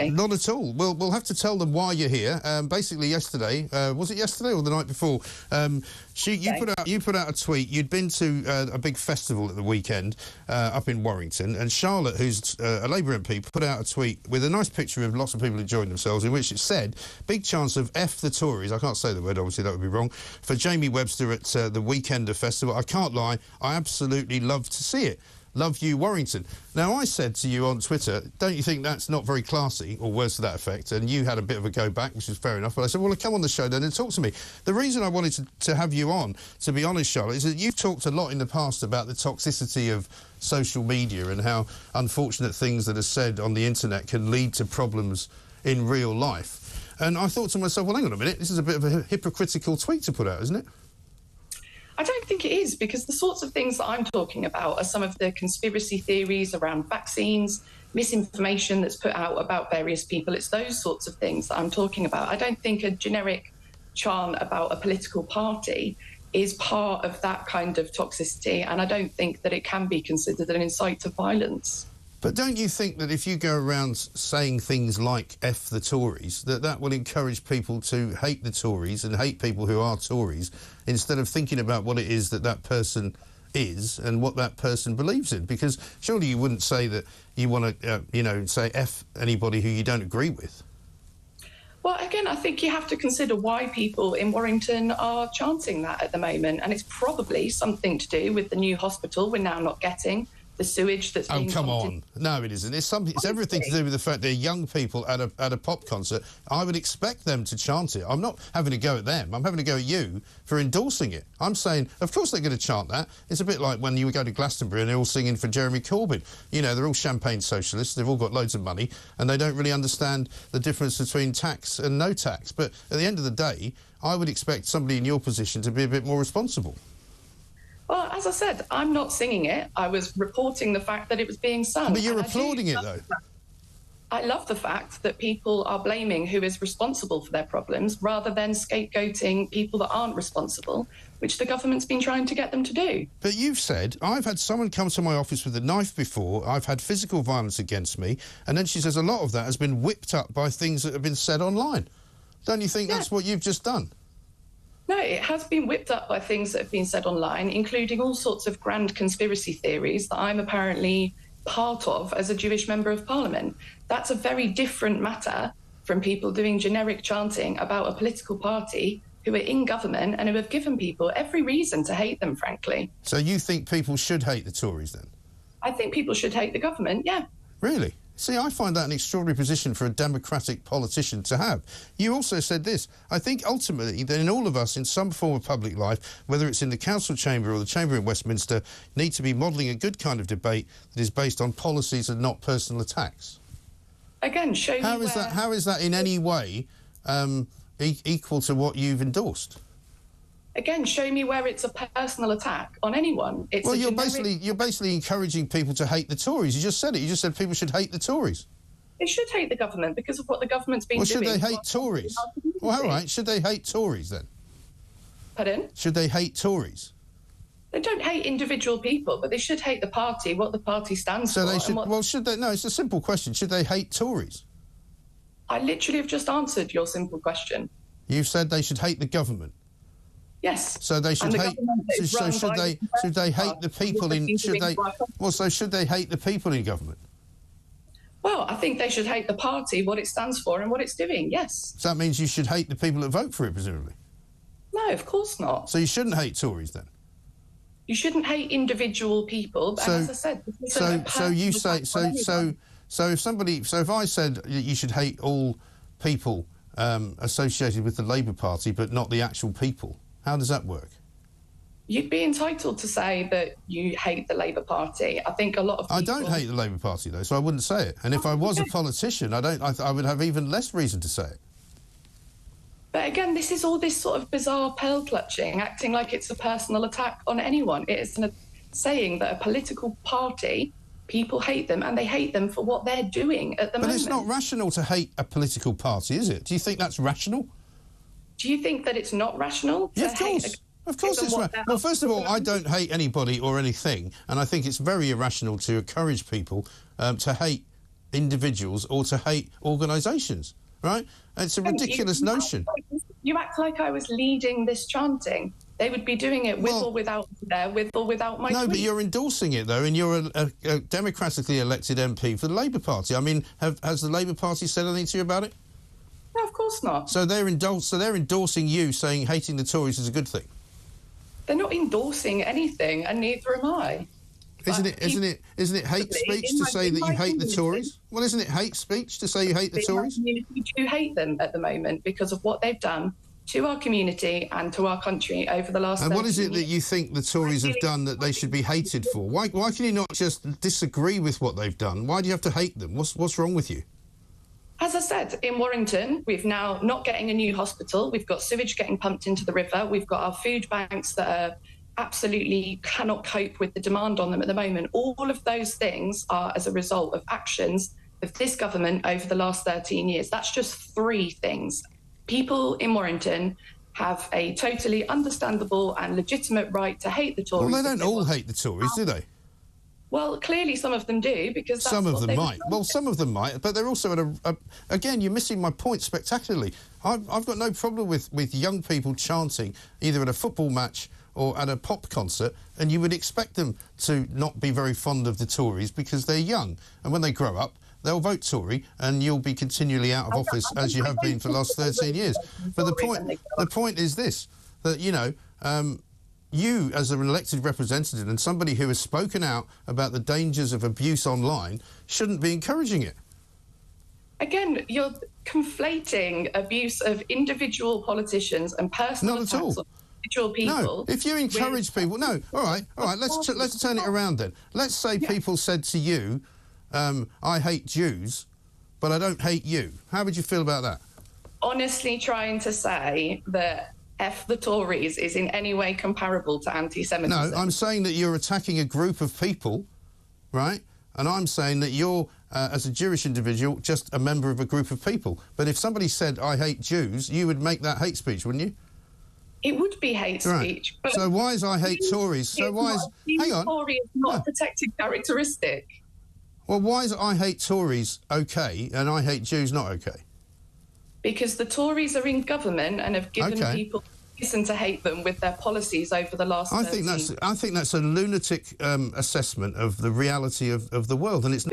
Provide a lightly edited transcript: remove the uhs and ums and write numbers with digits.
me. Not at all. We'll have to tell them why you're here. Basically, yesterday, was it yesterday or the night before? You put out a tweet. You'd been to a big festival at the weekend up in Warrington, and Charlotte, who's a Labour MP, put out a tweet with a nice picture of lots of people enjoying themselves, in which it said, "Big chance of F the Tories." I can't say the word, obviously that would be wrong. For Jamie Webster at the Weekender Festival. I can't lie, I absolutely love to see it. Love you, Warrington. Now, I said to you on Twitter, don't you think that's not very classy, or words to that effect? And you had a bit of a go back, which is fair enough. But I said, well, come on the show then and talk to me. The reason I wanted to have you on, to be honest, Charlotte, is that you've talked a lot in the past about the toxicity of social media and how unfortunate things that are said on the internet can lead to problems in real life. And I thought to myself, well, hang on a minute, this is a bit of a hypocritical tweet to put out, isn't it? I don't think it is, because the sorts of things that I'm talking about are some of the conspiracy theories around vaccines, misinformation that's put out about various people. It's those sorts of things that I'm talking about. I don't think a generic chant about a political party is part of that kind of toxicity, and I don't think that it can be considered an incite to violence. But don't you think that if you go around saying things like F the Tories, that will encourage people to hate the Tories and hate people who are Tories, instead of thinking about what it is that person is and what that person believes in? Because surely you wouldn't say that you want to, say F anybody who you don't agree with. Well, again, I think you have to consider why people in Warrington are chanting that at the moment, and it's probably something to do with the new hospital we're now not getting, the sewage that's being... Oh, come on. No, it isn't. It's everything to do with the fact they're young people at a pop concert. I would expect them to chant it. I'm not having a go at them. I'm having a go at you for endorsing it. I'm saying, of course they're going to chant that. It's a bit like when you go to Glastonbury and they're all singing for Jeremy Corbyn. You know, they're all champagne socialists. They've all got loads of money and they don't really understand the difference between tax and no tax. But at the end of the day, I would expect somebody in your position to be a bit more responsible. Well, as I said, I'm not singing it. I was reporting the fact that it was being sung. But you're applauding it, though. I love the fact that people are blaming who is responsible for their problems rather than scapegoating people that aren't responsible, which the government's been trying to get them to do. But you've said, I've had someone come to my office with a knife before, I've had physical violence against me, and then she says a lot of that has been whipped up by things that have been said online. Don't you think that's what you've just done? No, it has been whipped up by things that have been said online, including all sorts of grand conspiracy theories that I'm apparently part of as a Jewish member of Parliament. That's a very different matter from people doing generic chanting about a political party who are in government and who have given people every reason to hate them, frankly. So you think people should hate the Tories, then? I think people should hate the government, yeah. Really? See, I find that an extraordinary position for a democratic politician to have. You also said this. I think ultimately that in all of us in some form of public life, whether it's in the council chamber or the chamber in Westminster, need to be modelling a good kind of debate that is based on policies and not personal attacks. Again, show me how is that in any way equal to what you've endorsed? Again, show me where it's a personal attack on anyone. It's well, you're basically encouraging people to hate the Tories. You just said it. You just said people should hate the Tories. They should hate the government because of what the government's been doing. Well, should they hate Tories? Well, all right. Should they hate Tories then? Pardon? Should they hate Tories? They don't hate individual people, but they should hate the party, what the party stands for. So they should. Well, should they? No, it's a simple question. Should they hate Tories? I literally have just answered your simple question. You've said they should hate the government. Yes. So they should hate. So should they hate the people in? Should they? Well, so should they hate the people in government? Well, I think they should hate the party, what it stands for, and what it's doing. Yes. So that means you should hate the people that vote for it, presumably. No, of course not. So you shouldn't hate Tories then. You shouldn't hate individual people. But as I said, if I said you should hate all people associated with the Labour Party, but not the actual people. How does that work? You'd be entitled to say that you hate the Labour Party. I think a lot of people... I don't hate the Labour Party, though, so I wouldn't say it. And if I was a politician, I would have even less reason to say it. But again, this is all this sort of bizarre pearl-clutching, acting like it's a personal attack on anyone. It is saying that a political party, people hate them, and they hate them for what they're doing at the moment. But it's not rational to hate a political party, is it? Do you think that's rational? Do you think that it's not rational? Yeah, of course. Of course it's right. Well, first of all, I don't hate anybody or anything, and I think it's very irrational to encourage people to hate individuals or to hate organisations, right? And it's a ridiculous notion. You act like I was leading this chanting. They would be doing it with or without with or without my tweet. But you're endorsing it, though, and you're a democratically elected MP for the Labour Party. I mean, has the Labour Party said anything to you about it? No, of course not. So they're endorsing you, saying hating the Tories is a good thing. They're not endorsing anything, and neither am I. Isn't it hate speech to say that you hate the Tories? Well, isn't it hate speech to say you hate the Tories? We do hate them at the moment because of what they've done to our community and to our country over the last 30 years. And what is it that you think the Tories have done that they should be hated for? Why can you not just disagree with what they've done? Why do you have to hate them? What's wrong with you? As I said, in Warrington, we've now not getting a new hospital. We've got sewage getting pumped into the river. We've got our food banks that are absolutely cannot cope with the demand on them at the moment. All of those things are as a result of actions of this government over the last 13 years. That's just 3 things. People in Warrington have a totally understandable and legitimate right to hate the Tories. Well, they don't all hate the Tories, do they? Well, clearly some of them do, because that's some of them might. Well, some of them might, but they're also at again, you're missing my point spectacularly. I've got no problem with young people chanting either at a football match or at a pop concert, and you would expect them to not be very fond of the Tories because they're young, and when they grow up, they'll vote Tory, and you'll be continually out of office as you have been for the last 13 years. But the point is this, that, you know, you, as an elected representative and somebody who has spoken out about the dangers of abuse online, shouldn't be encouraging it. Again, you're conflating abuse of individual politicians and personal attacks on individual people. No, if you encourage people... No, all right, let's turn it around then. Let's say people said to you, I hate Jews, but I don't hate you. How would you feel about that? Honestly, trying to say that F the Tories is in any way comparable to anti-Semitism. No, I'm saying that you're attacking a group of people, right? And I'm saying that you're, as a Jewish individual, just a member of a group of people. But if somebody said, I hate Jews, you would make that hate speech, wouldn't you? It would be hate speech. But so why is I hate Tories? So why is... Hang on. Tory is not a protected characteristic. Well, why is I hate Tories OK and I hate Jews not OK? Because the Tories are in government and have given people reason to hate them with their policies over the last 13 years. I think that's a lunatic assessment of the reality of the world, and it's